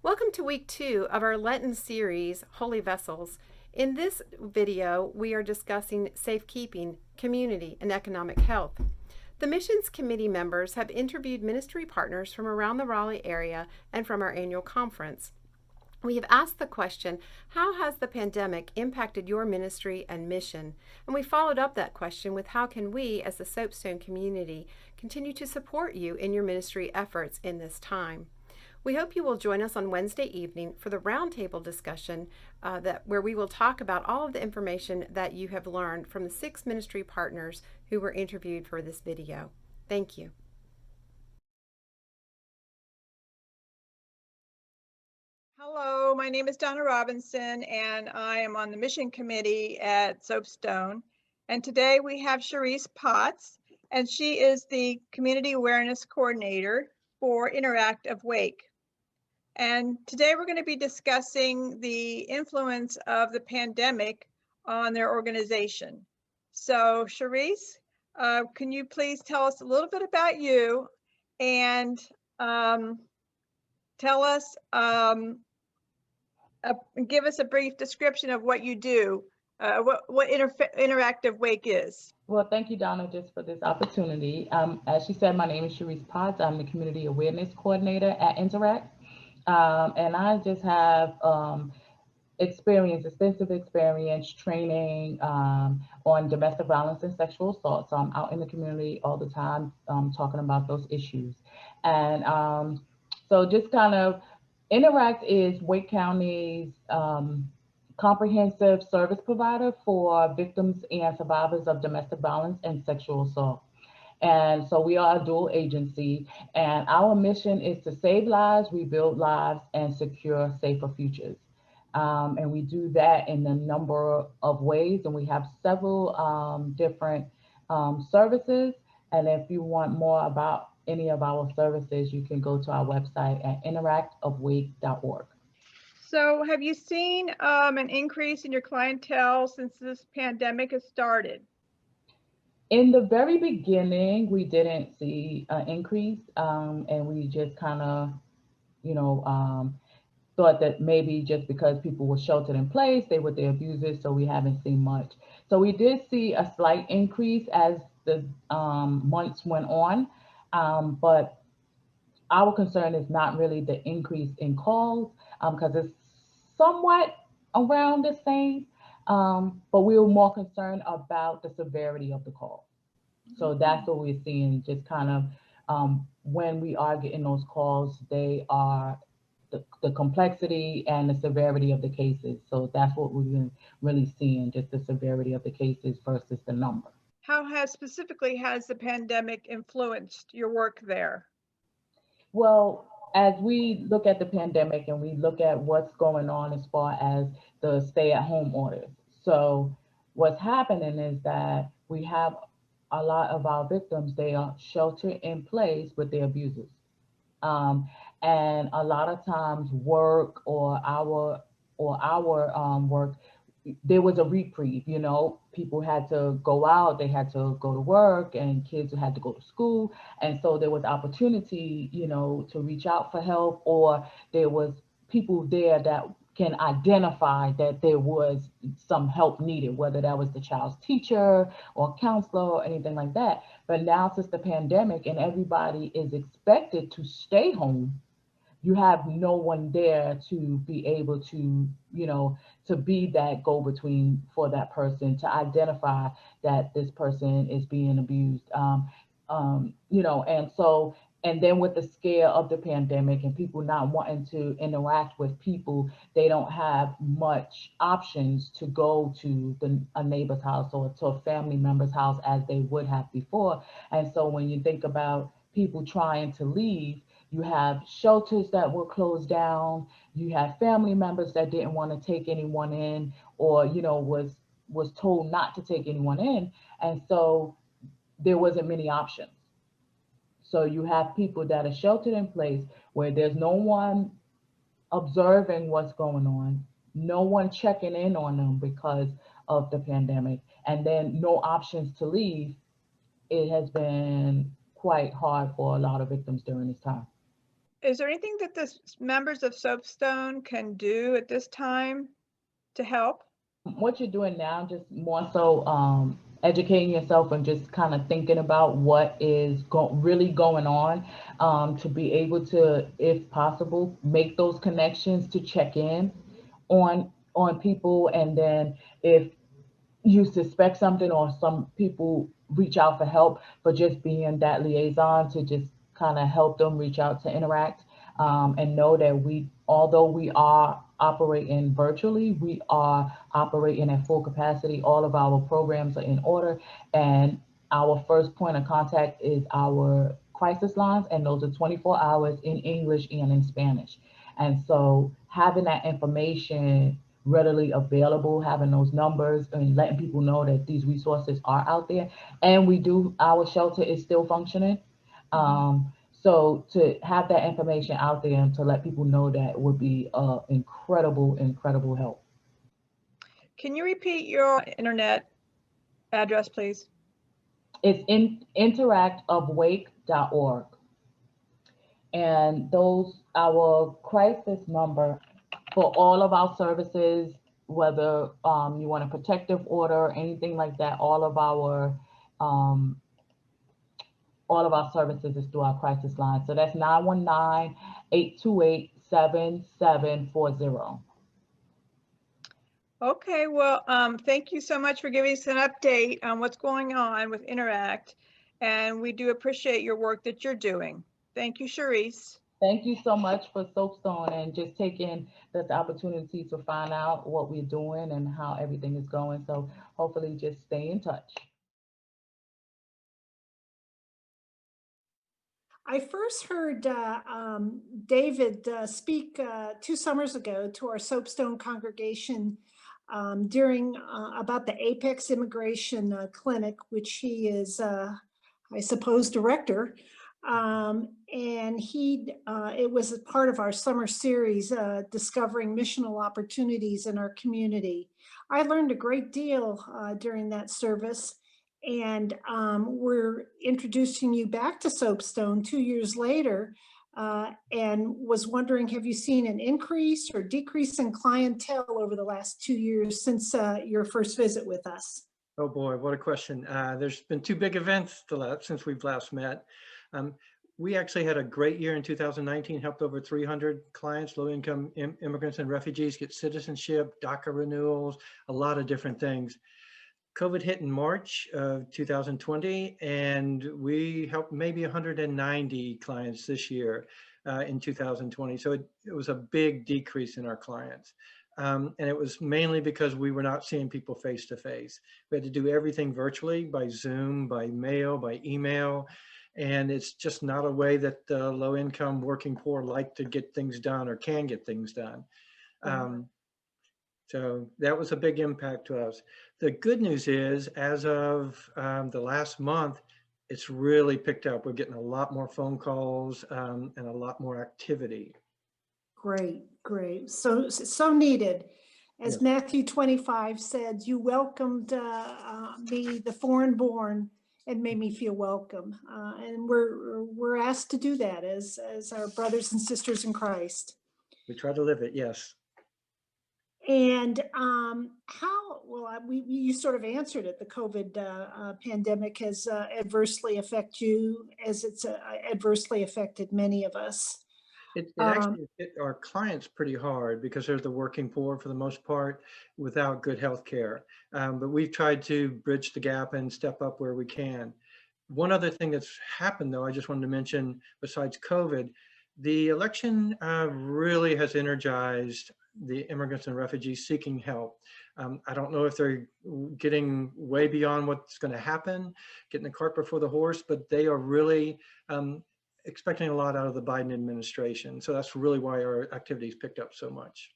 Welcome to week 2 of our Lenten series, Holy Vessels. In this video, we are discussing safekeeping, community, and economic health. The Missions Committee members have interviewed ministry partners from around the Raleigh area and from our annual conference. We have asked the question, how has the pandemic impacted your ministry and mission? And we followed up that question with how can we, as the Soapstone community, continue to support you in your ministry efforts in this time? We hope you will join us on Wednesday evening for the roundtable discussion where we will talk about all of the information that you have learned from the 6 ministry partners who were interviewed for this video. Thank you. Hello, my name is Donna Robinson, and I am on the Mission Committee at Soapstone. And today we have Cherise Potts, and she is the Community Awareness Coordinator for Interactive Wake. And today we're going to be discussing the influence of the pandemic on their organization. So Cherise, can you please tell us a little bit about you and tell us, give us a brief description of what you do, what Interactive Wake is. Well, thank you, Donna, just for this opportunity. As she said, my name is Cherise Potts. I'm the Community Awareness Coordinator at Interact. And I just have extensive experience training on domestic violence and sexual assault. So I'm out in the community all the time talking about those issues. And so just kind of Interact is Wake County's comprehensive service provider for victims and survivors of domestic violence and sexual assault. And so we are a dual agency, and our mission is to save lives, rebuild lives, and secure safer futures. And we do that in a number of ways, and we have several different services. And if you want more about any of our services, you can go to our website at interactofwake.org. So have you seen an increase in your clientele since this pandemic has started? In the very beginning, we didn't see an increase, and we just kind of, thought that maybe just because people were sheltered in place, they were the abusers, so we haven't seen much. So we did see a slight increase as the months went on, but our concern is not really the increase in calls, because it's somewhat around the same. But we were more concerned about the severity of the call. So that's what we're seeing, just kind of when we are getting those calls, they are the complexity and the severity of the cases. So that's what we've been really seeing, just the severity of the cases versus the number. How has the pandemic influenced your work there? Well, as we look at the pandemic and we look at what's going on as far as the stay-at-home orders. So what's happening is that we have a lot of our victims, they are sheltered in place with their abusers. And a lot of times work or our work, there was a reprieve, people had to go out, they had to go to work, and kids had to go to school. And so there was opportunity, to reach out for help, or there was people there that can identify that there was some help needed, whether that was the child's teacher or counselor or anything like that. But now, since the pandemic and everybody is expected to stay home, you have no one there to be able to, to be that go-between for that person, to identify that this person is being abused. And then with the scare of the pandemic and people not wanting to interact with people, they don't have much options to go to a neighbor's house or to a family member's house as they would have before. And so when you think about people trying to leave, you have shelters that were closed down, you have family members that didn't want to take anyone in, or, was told not to take anyone in. And so there wasn't many options. So you have people that are sheltered in place where there's no one observing what's going on, no one checking in on them because of the pandemic, and then no options to leave. It has been quite hard for a lot of victims during this time. Is there anything that the members of Soapstone can do at this time to help? What you're doing now, just more so educating yourself and just kind of thinking about what is really going on, to be able to, if possible, make those connections to check in on people. And then if you suspect something or some people reach out for help, but just being that liaison to just kind of help them reach out to interact, and know that although we are operating virtually, we are operating at full capacity. All of our programs are in order, and our first point of contact is our crisis lines, and those are 24 hours in English and in Spanish. And so having that information readily available, having those numbers and letting people know that these resources are out there. And our shelter is still functioning. So to have that information out there and to let people know that would be incredible, incredible help. Can you repeat your internet address, please? It's interactofwake.org. And our crisis number for all of our services, whether you want a protective order, anything like that, all of our services is through our crisis line. So that's 919-828-7740. Okay, well, thank you so much for giving us an update on what's going on with Interact. And we do appreciate your work that you're doing. Thank you, Cherise. Thank you so much for Soapstone and just taking this opportunity to find out what we're doing and how everything is going. So hopefully just stay in touch. I first heard David speak 2 summers ago to our Soapstone congregation during about the Apex Immigration Clinic, which he is, I suppose, director. And it was a part of our summer series, Discovering Missional Opportunities in Our Community. I learned a great deal during that service. And we're introducing you back to Soapstone 2 years later, and was wondering, have you seen an increase or decrease in clientele over the last 2 years since your first visit with us? Oh boy, what a question. There's been 2 big events since we've last met. We actually had a great year in 2019, helped over 300 clients, low-income immigrants and refugees get citizenship, DACA renewals, a lot of different things. COVID hit in March of 2020, and we helped maybe 190 clients this year in 2020. So it was a big decrease in our clients. And it was mainly because we were not seeing people face to face. We had to do everything virtually, by Zoom, by mail, by email. And it's just not a way that the low income working poor like to get things done or can get things done. So that was a big impact to us. The good news is, as of the last month, it's really picked up. We're getting a lot more phone calls and a lot more activity. Great, great. So needed. As Yes. Matthew 25 said, you welcomed me, the foreign born, and made me feel welcome. And we're asked to do that as our brothers and sisters in Christ. We try to live it, yes. And you sort of answered it. The COVID pandemic has adversely affected you as it's adversely affected many of us. It actually hit our clients pretty hard because they're the working poor for the most part without good health care. But we've tried to bridge the gap and step up where we can. One other thing that's happened, though, I just wanted to mention, besides COVID, the election really has energized the immigrants and refugees seeking help. I don't know if they're getting way beyond what's going to happen, getting the cart before the horse, but they are really expecting a lot out of the Biden administration. So that's really why our activities picked up so much.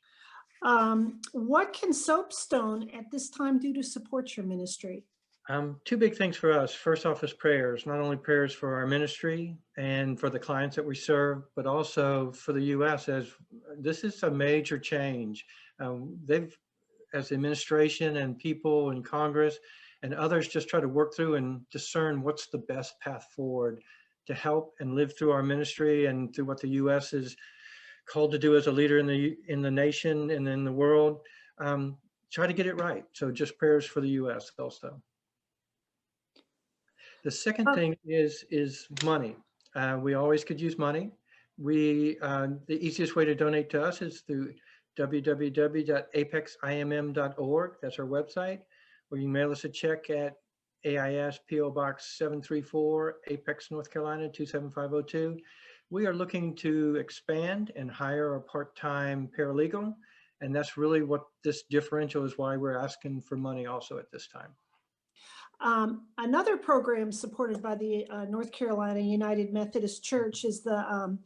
What can Soapstone at this time do to support your ministry? 2 big things for us. First off is prayers, not only prayers for our ministry and for the clients that we serve, but also for the U.S. as this is a major change. As the administration and people in Congress and others just try to work through and discern what's the best path forward to help and live through our ministry and through what the U.S. is called to do as a leader in the nation and in the world, try to get it right. So just prayers for the U.S. also. The second thing is money. We always could use money. The easiest way to donate to us is through www.apexIMM.org. That's our website. Or you can mail us a check at AIS PO Box 734, Apex, North Carolina 27502. We are looking to expand and hire a part-time paralegal, and that's really what this differential is, why we're asking for money also at this time. Another program supported by the North Carolina United Methodist Church is the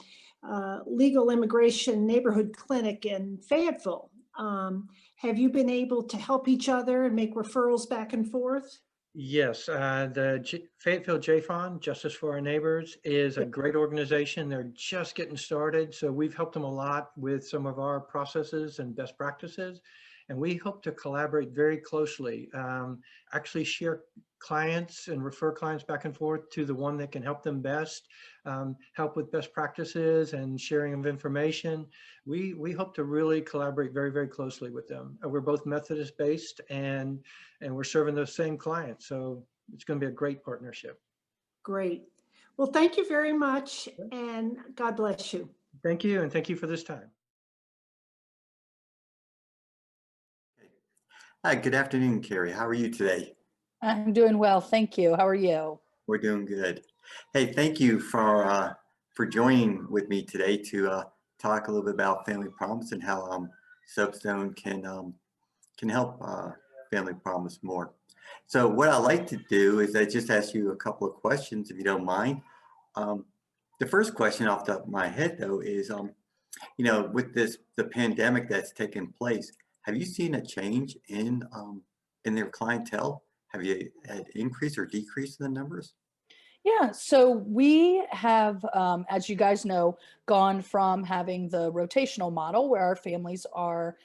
Legal Immigration Neighborhood Clinic in Fayetteville. Have you been able to help each other and make referrals back and forth? Yes, the Fayetteville JFON, Justice for Our Neighbors, is a great organization. They're just getting started. So we've helped them a lot with some of our processes and best practices. And we hope to collaborate very closely, actually share clients and refer clients back and forth to the one that can help them best, help with best practices and sharing of information. We hope to really collaborate very, very closely with them. We're both Methodist based and we're serving those same clients. So it's going to be a great partnership. Great. Well, thank you very much and God bless you. Thank you. And thank you for this time. Hi, good afternoon, Carrie. How are you today? I'm doing well, thank you. How are you? We're doing good. Hey, thank you for joining with me today to talk a little bit about Family Promise and how Soapstone can help Family Promise more. So what I like to do is I just ask you a couple of questions, if you don't mind. The first question off the top of my head, though, is with the pandemic that's taken place, have you seen a change in their clientele? Have you had increase or decrease in the numbers? Yeah, so we have, as you guys know, gone from having the rotational model where our families are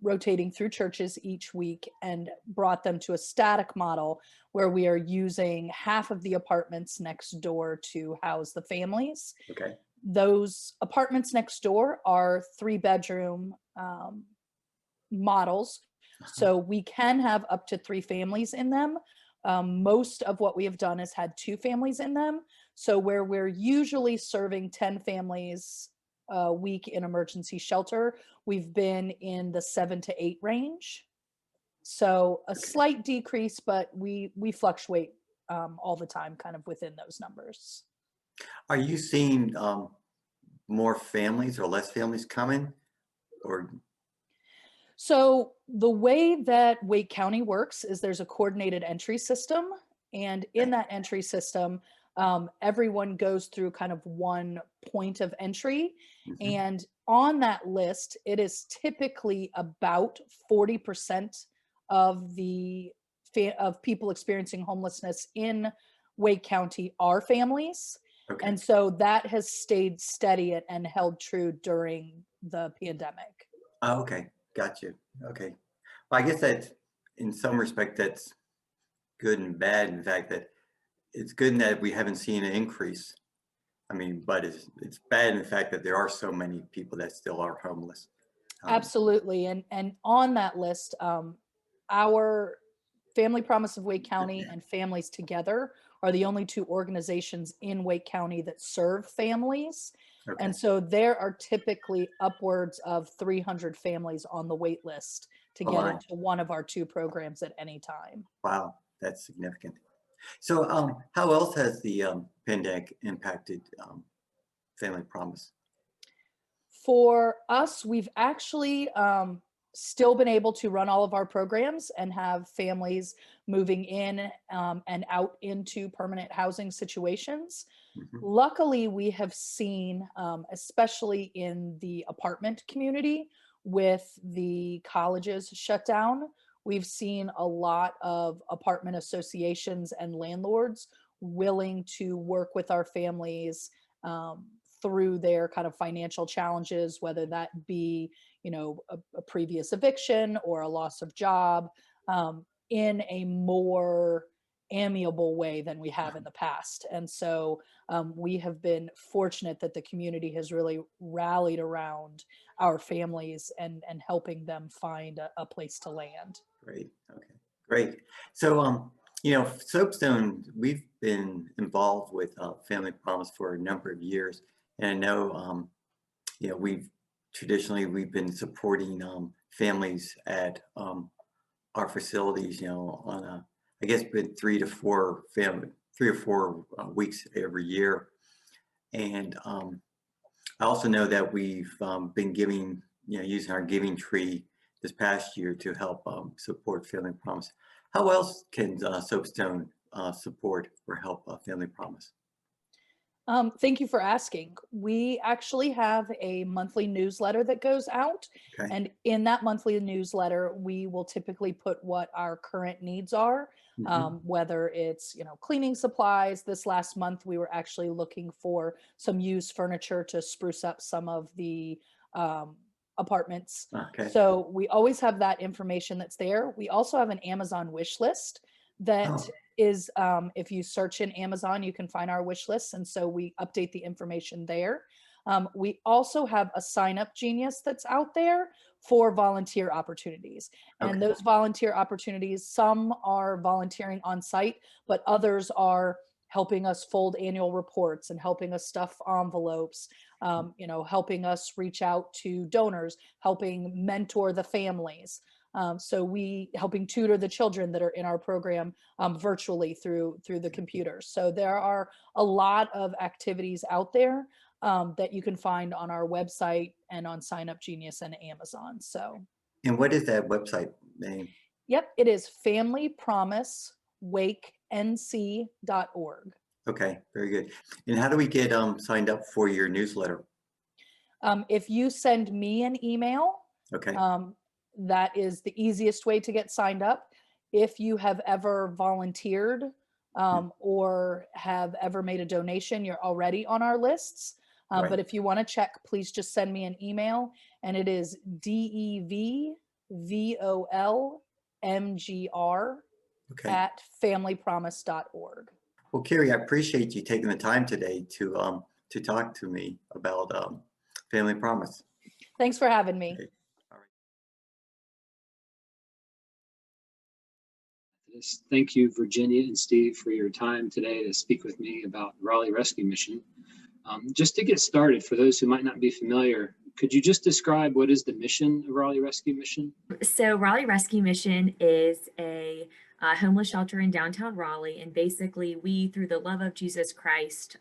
rotating through churches each week and brought them to a static model where we are using half of the apartments next door to house the families. Okay. Those apartments next door are 3-bedroom models. So we can have up to 3 families in them. Most of what we have done is had 2 families in them. So where we're usually serving 10 families a week in emergency shelter, we've been in the 7 to 8 range. So a slight decrease, but we fluctuate all the time kind of within those numbers. Are you seeing more families or less families coming? Or So the way that Wake County works is there's a coordinated entry system. And in that entry system, everyone goes through kind of one point of entry. And on that list, it is typically about 40% of of people experiencing homelessness in Wake County are families. Okay. And so that has stayed steady and held true during the pandemic. Oh, okay. Got you. Okay. Well, I guess that in some respect, that's good and bad. In fact, that it's good in that we haven't seen an increase. I mean, but it's bad in the fact that there are so many people that still are homeless. Absolutely. And on that list, our Family Promise of Wake County and Families Together are the only 2 organizations in Wake County that serve families. Okay. And so there are typically upwards of 300 families on the wait list to get into one of our 2 programs at any time. Wow, that's significant. So how else has the pandemic impacted Family Promise? For us, we've actually still been able to run all of our programs and have families moving in and out into permanent housing situations. Luckily, we have seen, especially in the apartment community with the colleges shut down, we've seen a lot of apartment associations and landlords willing to work with our families through their kind of financial challenges, whether that be, a previous eviction or a loss of job, in a more amiable way than we have in the past. And so we have been fortunate that the community has really rallied around our families and helping them find a place to land. Great. Okay. Great. So, you know, Soapstone, we've been involved with Family Promise for a number of years, and I know, you know, we've been supporting families at our facilities, you know, on a, I guess, been 3 or 4 weeks every year. And I also know that we've been giving, you know, using our giving tree this past year to help support Family Promise. How else can Soapstone support or help Family Promise? Thank you for asking. We actually have a monthly newsletter that goes out. Okay. And in that monthly newsletter, we will typically put what our current needs are, whether it's, you know, cleaning supplies. This last month, we were actually looking for some used furniture to spruce up some of the apartments. Okay. So we always have that information that's there. We also have an Amazon wish list that Oh. is, if you search in Amazon, you can find our wish list. And so we update the information there. We also have a Sign Up Genius that's out there for volunteer opportunities. And Okay. those volunteer opportunities, some are volunteering on site, but others are helping us fold annual reports and helping us stuff envelopes, you know, helping us reach out to donors, helping mentor the families. So we helping tutor the children that are in our program virtually through the computers. So there are a lot of activities out there that you can find on our website and on Sign Up Genius and Amazon. So, And what is that website name? yep, it is familypromisewakenc.org. Okay, very good. And how do we get signed up for your newsletter? If you send me an email, Okay. that is the easiest way to get signed up. If you have ever volunteered or have ever made a donation, you're already on our lists. Right. But if you want to check, please just send me an email, and it is devvolmgr Okay. at familypromise.org. Well, Carrie, I appreciate you taking the time today to talk to me about Family Promise. Thanks for having me. Okay. All right. Thank you, Virginia and Steve, for your time today to speak with me about Raleigh Rescue Mission. Just to get started, for those who might not be familiar, could you just describe what is the mission of Raleigh Rescue Mission? So Raleigh Rescue Mission is a homeless shelter in downtown Raleigh. And basically we, through the love of Jesus Christ,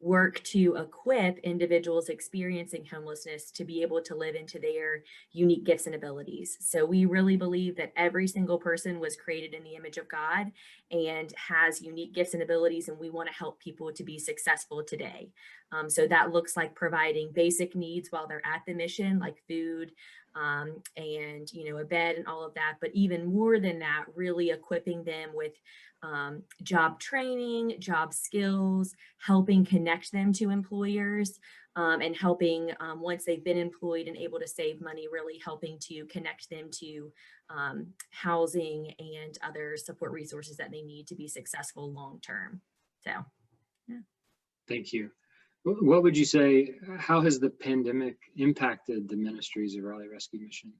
work to equip individuals experiencing homelessness to be able to live into their unique gifts and abilities. So we really believe that every single person was created in the image of God and has unique gifts and abilities, and we want to help people to be successful today. So that looks like providing basic needs while they're at the mission, like food, and, you know, a bed and all of that. But even more than that, really equipping them with job training, job skills, helping connect them to employers, and helping once they've been employed and able to save money, really helping to connect them to housing and other support resources that they need to be successful long term. So, yeah. Thank you. What would you say, how has the pandemic impacted the ministries of Raleigh Rescue Mission?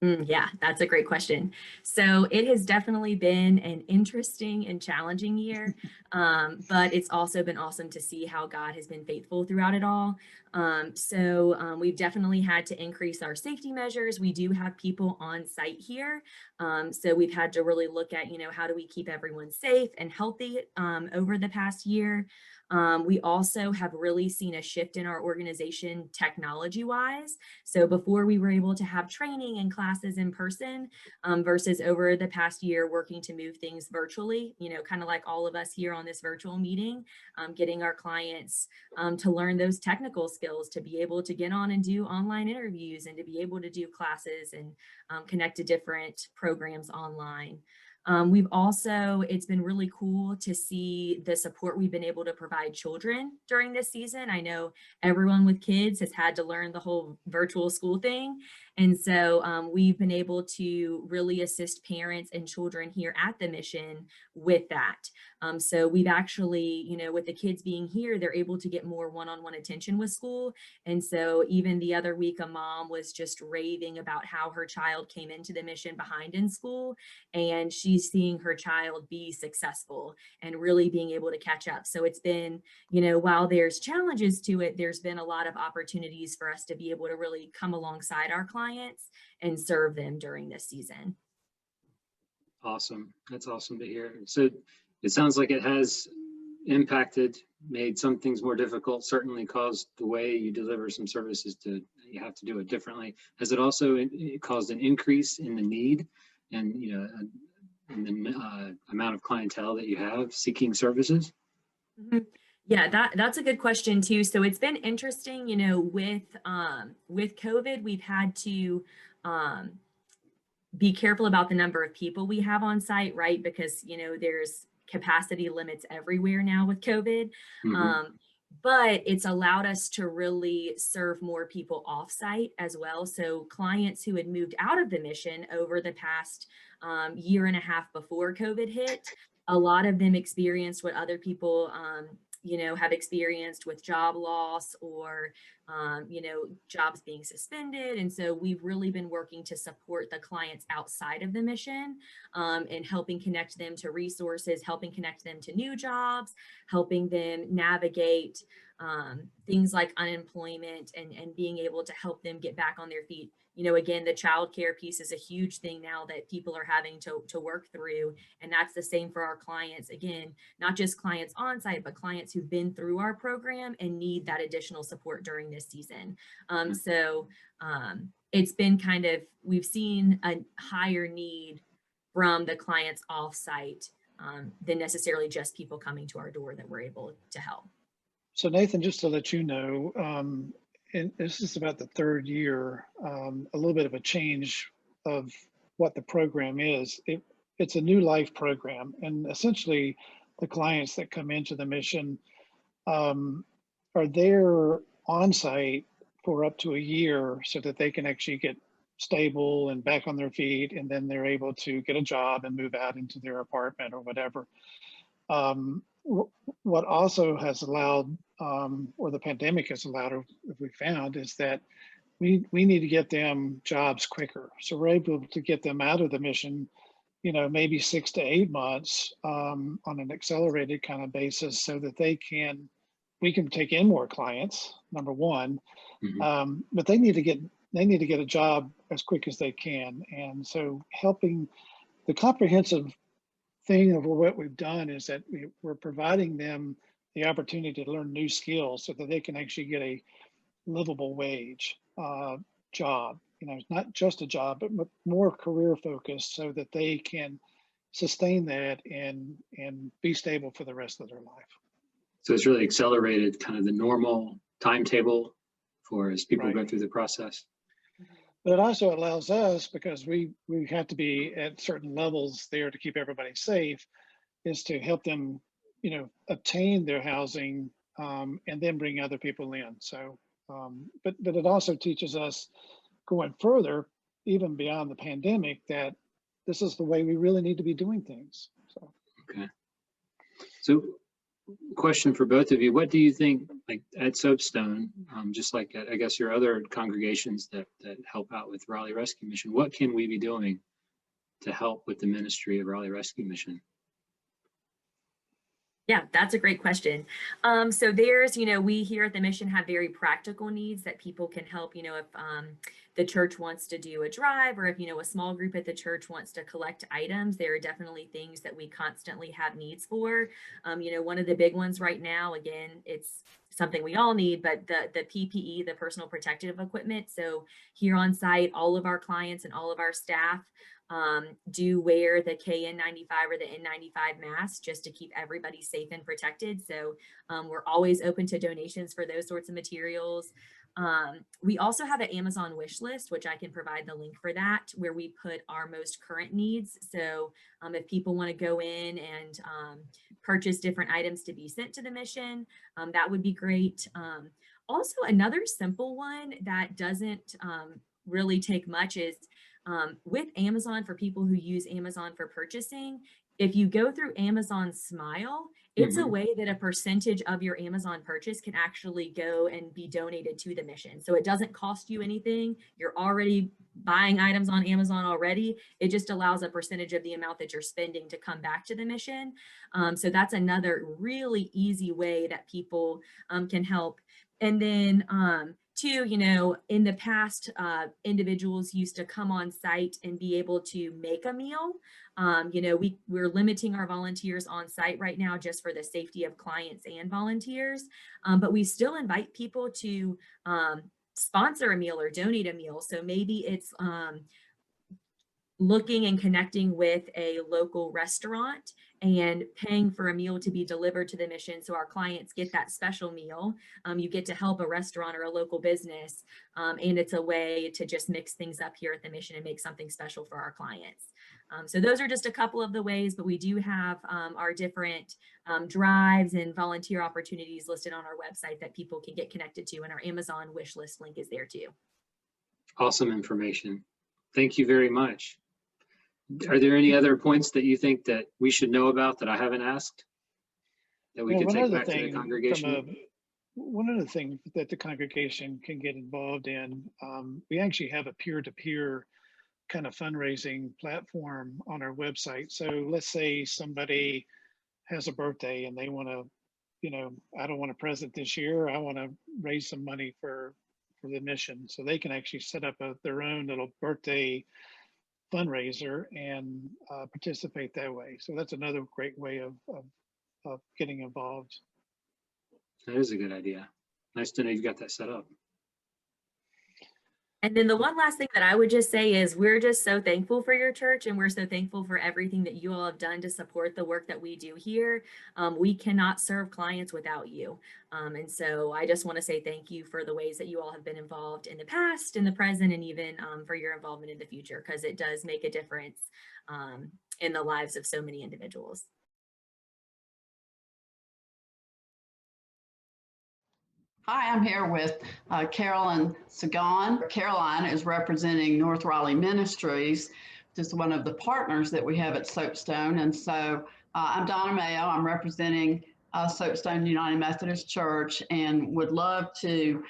Yeah, that's a great question. So it has definitely been an interesting and challenging year, but it's also been awesome to see how God has been faithful throughout it all. We've definitely had to increase our safety measures. We do have people on site here. So we've had to really look at, you know, how do we keep everyone safe and healthy over the past year. We also have really seen a shift in our organization technology-wise. So before we were able to have training and classes in person versus over the past year working to move things virtually, you know, kind of like all of us here on this virtual meeting, getting our clients to learn those technical skills, to be able to get on and do online interviews and to be able to do classes and connect to different programs online. It's been really cool to see the support we've been able to provide children during this season. I know everyone with kids has had to learn the whole virtual school thing. And so we've been able to really assist parents and children here at the mission with that. So we've actually, with the kids being here, they're able to get more one-on-one attention with school. And so even the other week, a mom was just raving about how her child came into the mission behind in school, and she's seeing her child be successful and really being able to catch up. So it's been, while there's challenges to it, there's been a lot of opportunities for us to be able to really come alongside our clients and serve them during this season. Awesome. That's awesome to hear. So it sounds like it has impacted, made some things more difficult, certainly caused the way you deliver some services you have to do it differently. Has it also caused an increase in the need and, in the amount of clientele that you have seeking services? Mm-hmm. Yeah, that's a good question too. So it's been interesting, with COVID, we've had to be careful about the number of people we have on site, right? Because, there's capacity limits everywhere now with COVID. Mm-hmm. But it's allowed us to really serve more people off-site as well. So clients who had moved out of the mission over the past year and a half before COVID hit, a lot of them experienced what other people have experienced with job loss or, jobs being suspended. And so we've really been working to support the clients outside of the mission and helping connect them to resources, helping connect them to new jobs, helping them navigate things like unemployment and being able to help them get back on their feet. Again, the childcare piece is a huge thing now that people are having to work through. And that's the same for our clients. Again, not just clients on site, but clients who've been through our program and need that additional support during this season. So it's been we've seen a higher need from the clients off site than necessarily just people coming to our door that we're able to help. So Nathan, just to let you know, and this is about the third year, a little bit of a change of what the program is. It's a new life program, and essentially the clients that come into the mission are there on site for up to a year so that they can actually get stable and back on their feet, and then they're able to get a job and move out into their apartment or whatever. What also has allowed, or the pandemic has allowed, or we found, is that we need to get them jobs quicker. So we're able to get them out of the mission, maybe 6 to 8 months on an accelerated kind of basis, so that we can take in more clients, number one, but they need to get a job as quick as they can. And so helping the comprehensive thing of what we've done is that we're providing them the opportunity to learn new skills so that they can actually get a livable wage job. It's not just a job, but more career focused so that they can sustain that and be stable for the rest of their life. So it's really accelerated kind of the normal timetable for as people go through the process. But it also allows us, because we have to be at certain levels there to keep everybody safe, is to help them, obtain their housing and then bring other people in. So, but it also teaches us going further, even beyond the pandemic, that this is the way we really need to be doing things. So. Okay. So, question for both of you: what do you think, like at Soapstone, just like at, I guess, your other congregations that help out with Raleigh Rescue Mission, what can we be doing to help with the ministry of Raleigh Rescue Mission? Yeah, that's a great question. So there's, we here at the mission have very practical needs that people can help, if the church wants to do a drive, or if, a small group at the church wants to collect items, there are definitely things that we constantly have needs for. One of the big ones right now, again, it's something we all need, but the PPE, the personal protective equipment. So here on site, all of our clients and all of our staff do wear the KN95 or the N95 mask just to keep everybody safe and protected. So we're always open to donations for those sorts of materials. We also have an Amazon wish list, which I can provide the link for that, where we put our most current needs. So if people want to go in and purchase different items to be sent to the mission, that would be great. Also, another simple one that doesn't really take much is with Amazon, for people who use Amazon for purchasing, if you go through Amazon Smile, it's a way that a percentage of your Amazon purchase can actually go and be donated to the mission. So it doesn't cost you anything. You're already buying items on Amazon already. It just allows a percentage of the amount that you're spending to come back to the mission. So that's another really easy way that people can help. And then two, you know, in the past, individuals used to come on site and be able to make a meal. You know, we're limiting our volunteers on site right now just for the safety of clients and volunteers, but we still invite people to sponsor a meal or donate a meal. So maybe it's looking and connecting with a local restaurant and paying for a meal to be delivered to the mission so our clients get that special meal. You get to help a restaurant or a local business, and it's a way to just mix things up here at the mission and make something special for our clients. So those are just a couple of the ways, but we do have our different drives and volunteer opportunities listed on our website that people can get connected to, and our Amazon wish list link is there too. Awesome information. Thank you very much. Are there any other points that you think that we should know about that I haven't asked that we can take back to the congregation? One of the things that the congregation can get involved in, we actually have a peer-to-peer kind of fundraising platform on our website. So let's say somebody has a birthday and they want to, you know, I don't want a present this year. I want to raise some money for the mission. So they can actually set up their own little birthday fundraiser and participate that way. So that's another great way of getting involved. That is a good idea. Nice to know you've got that set up. And then the one last thing that I would just say is we're just so thankful for your church, and we're so thankful for everything that you all have done to support the work that we do here. We cannot serve clients without you. And so I just want to say thank you for the ways that you all have been involved in the past, in the present, and even for your involvement in the future, because it does make a difference in the lives of so many individuals. Hi, I'm here with Carolyn Sagan. Caroline is representing North Raleigh Ministries, just one of the partners that we have at Soapstone. And so I'm Donna Mayo. I'm representing Soapstone United Methodist Church and would love to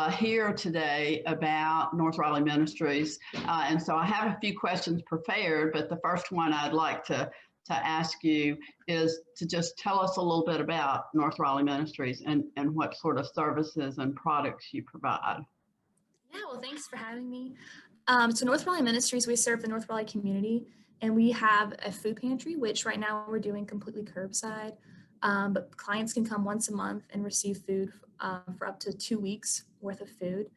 hear today about North Raleigh Ministries. And so I have a few questions prepared, but the first one I'd like to ask you is to just tell us a little bit about North Raleigh Ministries and what sort of services and products you provide. Yeah, well, thanks for having me. So North Raleigh Ministries, we serve the North Raleigh community, and we have a food pantry, which right now we're doing completely curbside, but clients can come once a month and receive food for up to 2 weeks worth of food.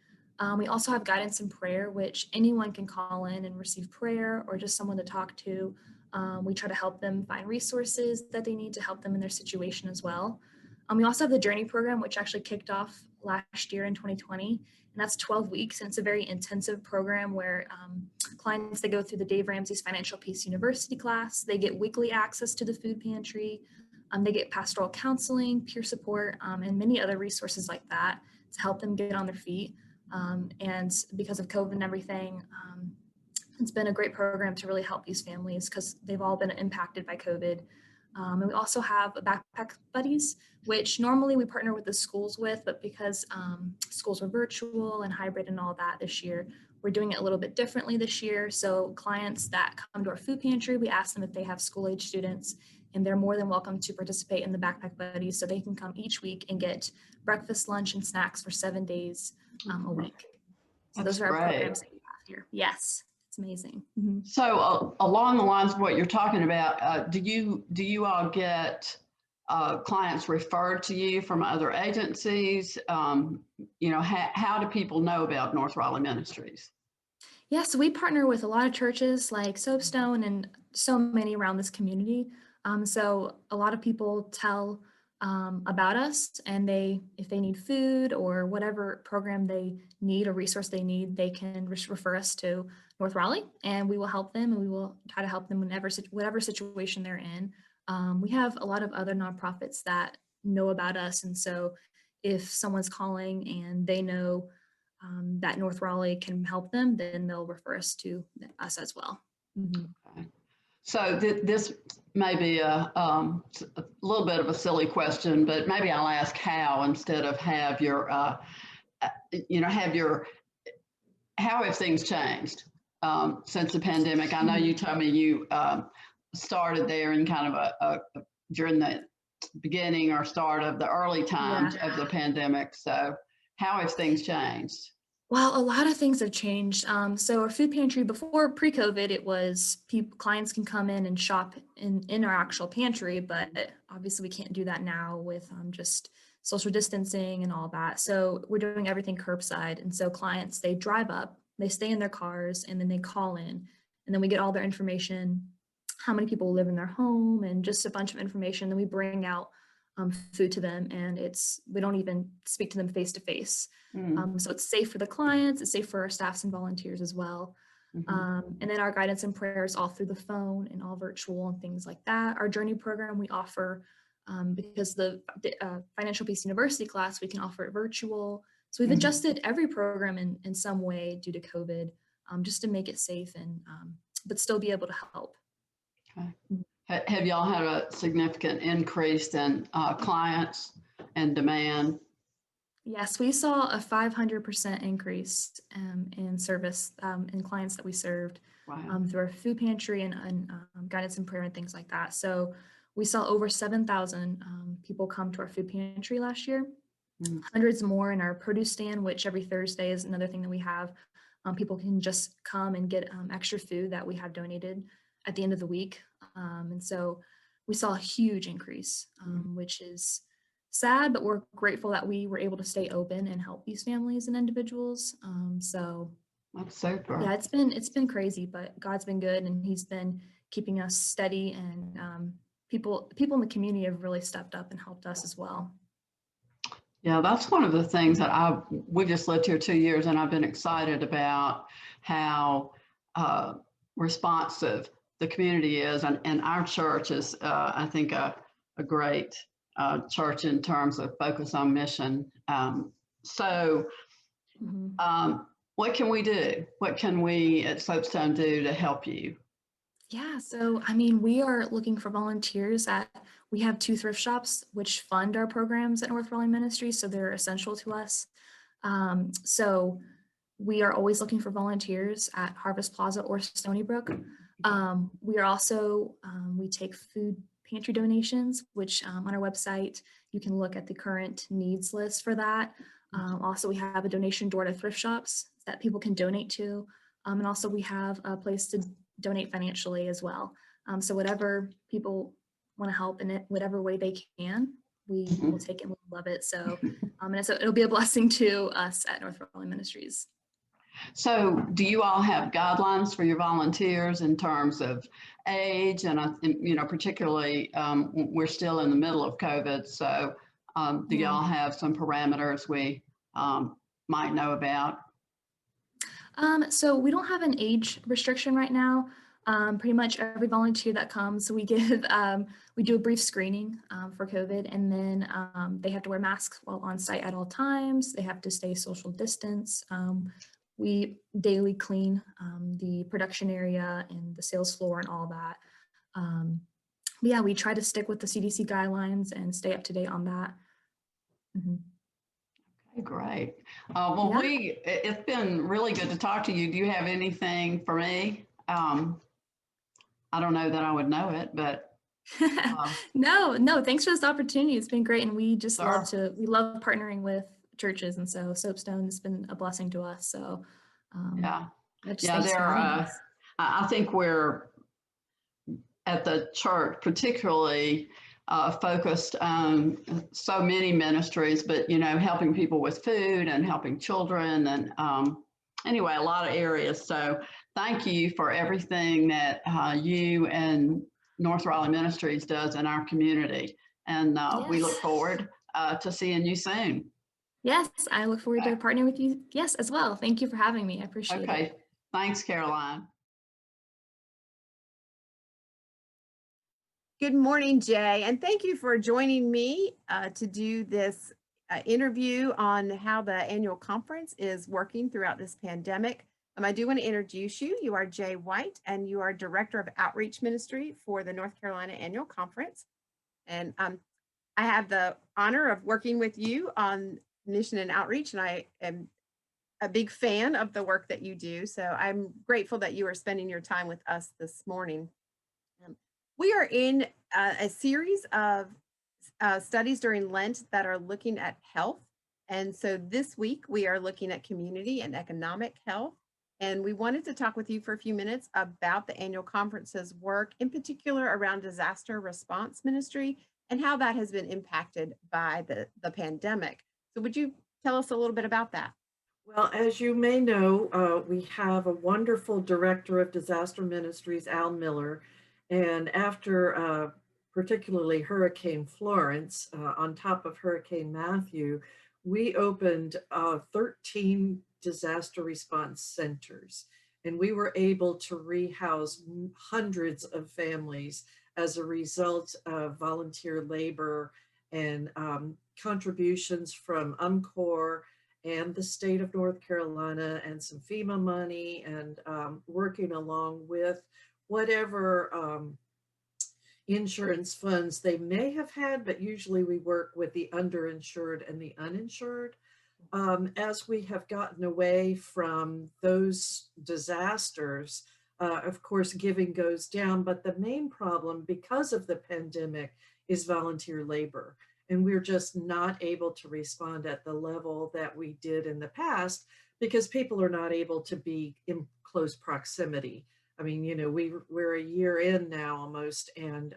We also have guidance and prayer, which anyone can call in and receive prayer or just someone to talk to. We try to help them find resources that they need to help them in their situation as well. We also have the Journey program, which actually kicked off last year in 2020, and that's 12 weeks. And it's a very intensive program where clients, they go through the Dave Ramsey's Financial Peace University class. They get weekly access to the food pantry. They get pastoral counseling, peer support, and many other resources like that to help them get on their feet. And because of COVID and everything, it's been a great program to really help these families because they've all been impacted by COVID. And we also have Backpack Buddies, which normally we partner with the schools with, but because schools were virtual and hybrid and all that this year, we're doing it a little bit differently this year. So clients that come to our food pantry, we ask them if they have school-age students, and they're more than welcome to participate in the Backpack Buddies. So they can come each week and get breakfast, lunch, and snacks for 7 days a week. So those are our programs that we have here. Yes. Amazing. Mm-hmm. So along the lines of what you're talking about, do you all get clients referred to you from other agencies? You know, how do people know about North Raleigh Ministries? Yeah, so we partner with a lot of churches like Soapstone and so many around this community. So a lot of people tell about us, and if they need food or whatever program they need or resource they need, they can refer us to North Raleigh, and we will help them, and we will try to help them whatever situation they're in. We have a lot of other nonprofits that know about us, and so if someone's calling and they know that North Raleigh can help them, then they'll refer us to us as well. Okay. So this may be a little bit of a silly question, but maybe I'll ask how instead of have your, how have things changed since the pandemic? I know you told me you started there in kind of during the beginning or start of the early times of the pandemic. So how have things changed? Well, a lot of things have changed. So our food pantry before pre-COVID, it was clients can come in and shop in our actual pantry, but obviously we can't do that now with just social distancing and all that. So we're doing everything curbside. And so clients, they drive up, they stay in their cars, and then they call in, and then we get all their information, how many people live in their home, and just a bunch of information. Then we bring out food to them, and we don't even speak to them face to face. So it's safe for the clients, it's safe for our staffs and volunteers as well. And then our guidance and prayers all through the phone and all virtual and things like that. Our journey program we offer, because the Financial Peace University class, we can offer it virtual. So we've adjusted every program in some way due to COVID, just to make it safe and but still be able to help. Okay. Have y'all had a significant increase in clients and demand? Yes, we saw a 500% increase in service in clients that we served through our food pantry and guidance and prayer and things like that. So we saw over 7,000 people come to our food pantry last year. Hundreds more in our produce stand, which every Thursday is another thing that we have. People can just come and get extra food that we have donated at the end of the week. And so we saw a huge increase, which is sad, but we're grateful that we were able to stay open and help these families and individuals. So that's super. Yeah, it's been crazy, but God's been good, and He's been keeping us steady, and people in the community have really stepped up and helped us as well. Yeah, that's one of the things that we've just lived here 2 years, and I've been excited about how responsive the community is, and our church is, I think, a great church in terms of focus on mission. What can we do? What can we at Soapstone do to help you? Yeah, so I mean, we are looking for volunteers we have 2 thrift shops which fund our programs at North Raleigh Ministries, so they're essential to us. So we are always looking for volunteers at Harvest Plaza or Stony Brook. We are also, we take food pantry donations, which on our website, you can look at the current needs list for that. Also, we have a donation door to thrift shops that people can donate to. And also we have a place to donate financially as well. So whatever people want to help in it, whatever way they can, we will take it and we love it. So, and so it'll be a blessing to us at North Raleigh Ministries. So do you all have guidelines for your volunteers in terms of age? And, particularly we're still in the middle of COVID. So do y'all have some parameters we might know about? So we don't have an age restriction right now. Pretty much every volunteer that comes, we do a brief screening for COVID, and then they have to wear masks while on site at all times. They have to stay social distance. We daily clean the production area and the sales floor and all that. Yeah, we try to stick with the CDC guidelines and stay up to date on that. Okay, great. It's been really good to talk to you. Do you have anything for me? I don't know that I would know it, but. No, thanks for this opportunity. It's been great. And we just love partnering with churches. And so Soapstone has been a blessing to us. So I think we're at the church particularly focused on so many ministries, but helping people with food and helping children and anyway, a lot of areas. So thank you for everything that you and North Raleigh Ministries does in our community. And we look forward to seeing you soon. Yes, I look forward to partnering with you. Yes, as well. Thank you for having me. I appreciate it. Okay. Thanks, Caroline. Good morning, Jay, and thank you for joining me to do this interview on how the annual conference is working throughout this pandemic. I do want to introduce you. You are Jay White, and you are Director of Outreach Ministry for the North Carolina Annual Conference. And I have the honor of working with you on mission and outreach, and I am a big fan of the work that you do. So I'm grateful that you are spending your time with us this morning. We are in a series of studies during Lent that are looking at health. And so this week we are looking at community and economic health. And we wanted to talk with you for a few minutes about the annual conference's work, in particular around disaster response ministry and how that has been impacted by the pandemic. So would you tell us a little bit about that? Well, as you may know, we have a wonderful director of disaster ministries, Al Miller. And after particularly Hurricane Florence, on top of Hurricane Matthew, we opened 13 disaster response centers. And we were able to rehouse hundreds of families as a result of volunteer labor and contributions from UMCOR and the state of North Carolina and some FEMA money, and working along with whatever insurance funds they may have had, but usually we work with the underinsured and the uninsured. As we have gotten away from those disasters, of course, giving goes down, but the main problem because of the pandemic is volunteer labor. And we're just not able to respond at the level that we did in the past because people are not able to be in close proximity. I mean, you know, we're a year in now almost. And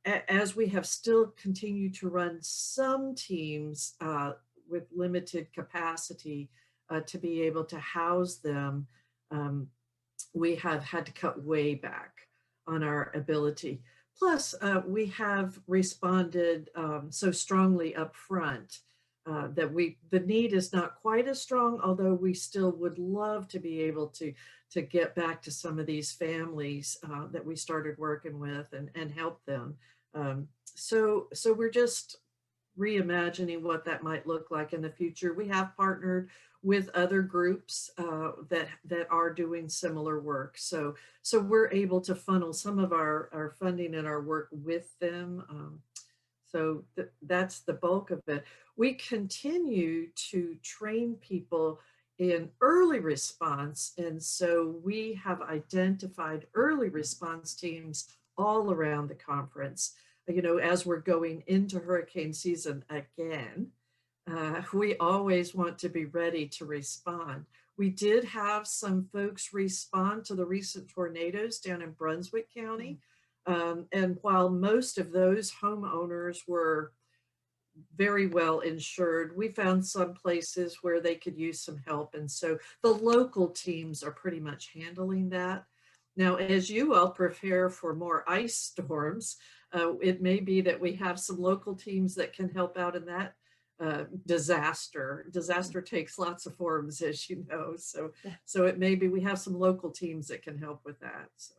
as we have still continued to run some teams with limited capacity to be able to house them, we have had to cut way back on our ability. Plus, we have responded so strongly up front that the need is not quite as strong, although we still would love to be able to get back to some of these families that we started working with and help them. So we're just reimagining what that might look like in the future. We have partnered with other groups that are doing similar work. So we're able to funnel some of our funding and our work with them. So that's the bulk of it. We continue to train people in early response. And so we have identified early response teams all around the conference. You know, as we're going into hurricane season again, we always want to be ready to respond. We did have some folks respond to the recent tornadoes down in Brunswick County. And while most of those homeowners were very well insured, we found some places where they could use some help. And so the local teams are pretty much handling that. Now, as you all prepare for more ice storms, it may be that we have some local teams that can help out in that disaster. Disaster takes lots of forms, as you know. So it may be we have some local teams that can help with that. So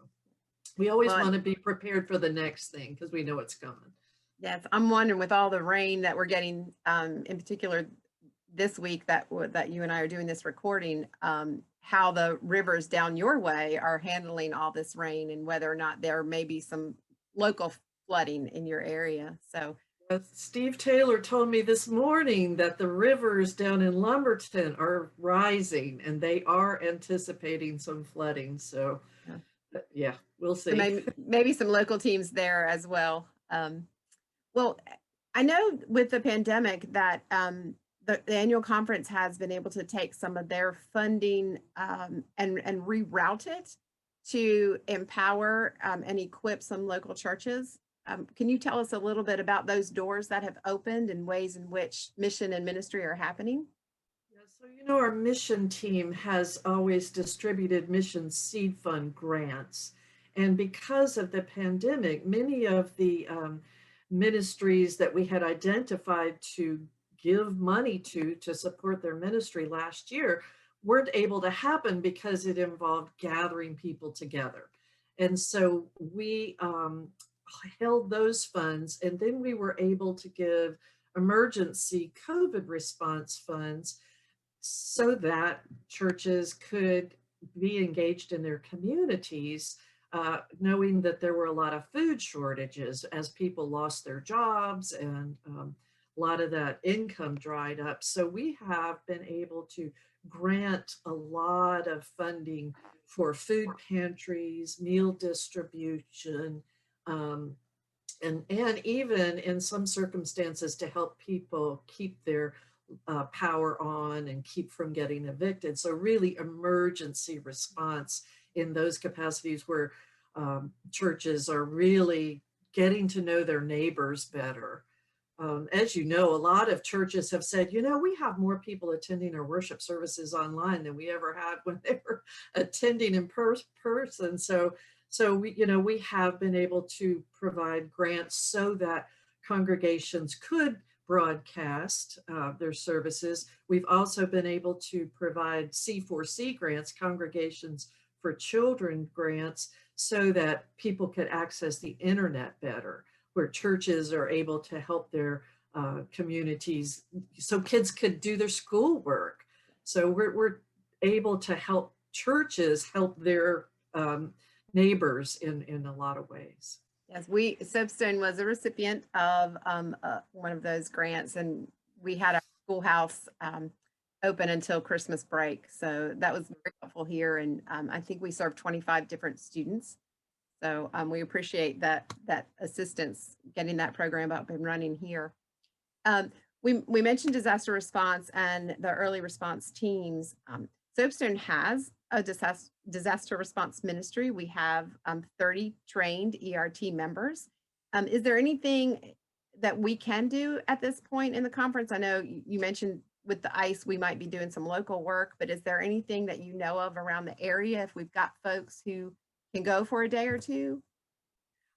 we always want to be prepared for the next thing because we know it's coming. Yes, I'm wondering with all the rain that we're getting, in particular this week that you and I are doing this recording, how the rivers down your way are handling all this rain and whether or not there may be some local flooding in your area. So Steve Taylor told me this morning that the rivers down in Lumberton are rising and they are anticipating some flooding. So yeah, we'll see. So maybe some local teams there as well. Well, I know with the pandemic that the annual conference has been able to take some of their funding and reroute it to empower and equip some local churches. Can you tell us a little bit about those doors that have opened and ways in which mission and ministry are happening? Yeah, so you know, our mission team has always distributed mission seed fund grants. And because of the pandemic, many of the ministries that we had identified to give money to support their ministry last year weren't able to happen because it involved gathering people together. And so we held those funds, and then we were able to give emergency COVID response funds so that churches could be engaged in their communities, knowing that there were a lot of food shortages as people lost their jobs and a lot of that income dried up. So we have been able to grant a lot of funding for food pantries, meal distribution, and even in some circumstances to help people keep their power on and keep from getting evicted. So really emergency response in those capacities where churches are really getting to know their neighbors better. As you know, a lot of churches have said, you know, we have more people attending our worship services online than we ever had when they were attending in person. So we, you know, we have been able to provide grants so that congregations could broadcast their services. We've also been able to provide C4C grants, Congregations for Children grants, so that people could access the internet better, where churches are able to help their communities so kids could do their schoolwork. So we're able to help churches help their neighbors in a lot of ways. Yes, Soapstone was a recipient of one of those grants, and we had our schoolhouse open until Christmas break. So that was very helpful here. And I think we served 25 different students. So we appreciate that assistance, getting that program up and running here. We mentioned disaster response and the early response teams. Soapstone has a disaster response ministry. We have 30 trained ERT members. Is there anything that we can do at this point in the conference? I know you mentioned with the ICE, we might be doing some local work, but is there anything that you know of around the area if we've got folks who can go for a day or two?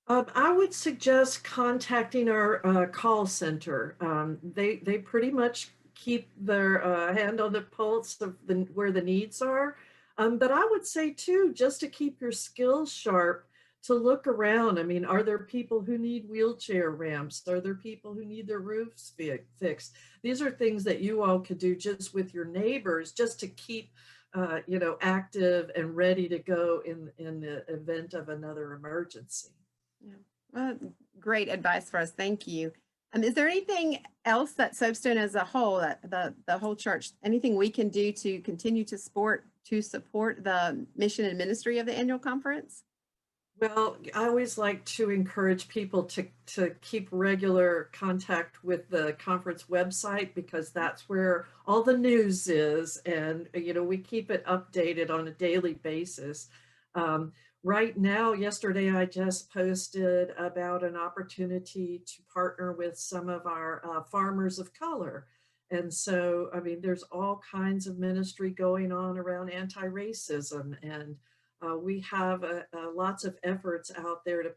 I would suggest contacting our call center. They pretty much keep their hand on the pulse of where the needs are. But I would say too, just to keep your skills sharp, to look around. I mean, are there people who need wheelchair ramps? Are there people who need their roofs fixed? These are things that you all could do just with your neighbors, just to keep you know, active and ready to go in the event of another emergency. Yeah. Well, great advice for us. Thank you. Is there anything else that Soapstone as a whole, the whole church, anything we can do to continue to support the mission and ministry of the annual conference? Well, I always like to encourage people to keep regular contact with the conference website, because that's where all the news is, and you know, we keep it updated on a daily basis. Right now, yesterday I just posted about an opportunity to partner with some of our farmers of color. And so, I mean, there's all kinds of ministry going on around anti-racism, and we have lots of efforts out there to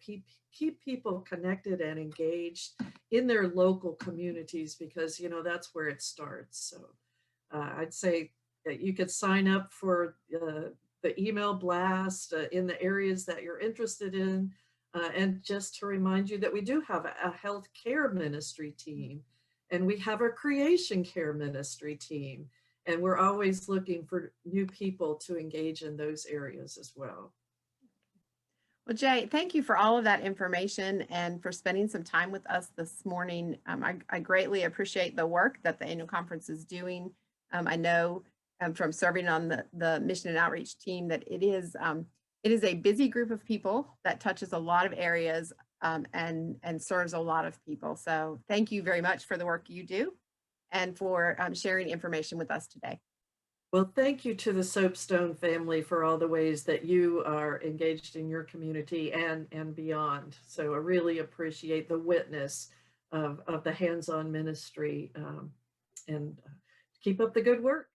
keep people connected and engaged in their local communities, because, you know, that's where it starts. So I'd say that you could sign up for the email blast in the areas that you're interested in. And just to remind you that we do have a health care ministry team, and we have a creation care ministry team. And we're always looking for new people to engage in those areas as well. Well, Jay, thank you for all of that information and for spending some time with us this morning. I greatly appreciate the work that the annual conference is doing. I know from serving on the mission and outreach team that it is a busy group of people that touches a lot of areas and serves a lot of people. So thank you very much for the work you do and for sharing information with us today. Well, thank you to the Soapstone family for all the ways that you are engaged in your community and beyond. So I really appreciate the witness of the hands-on ministry, and keep up the good work.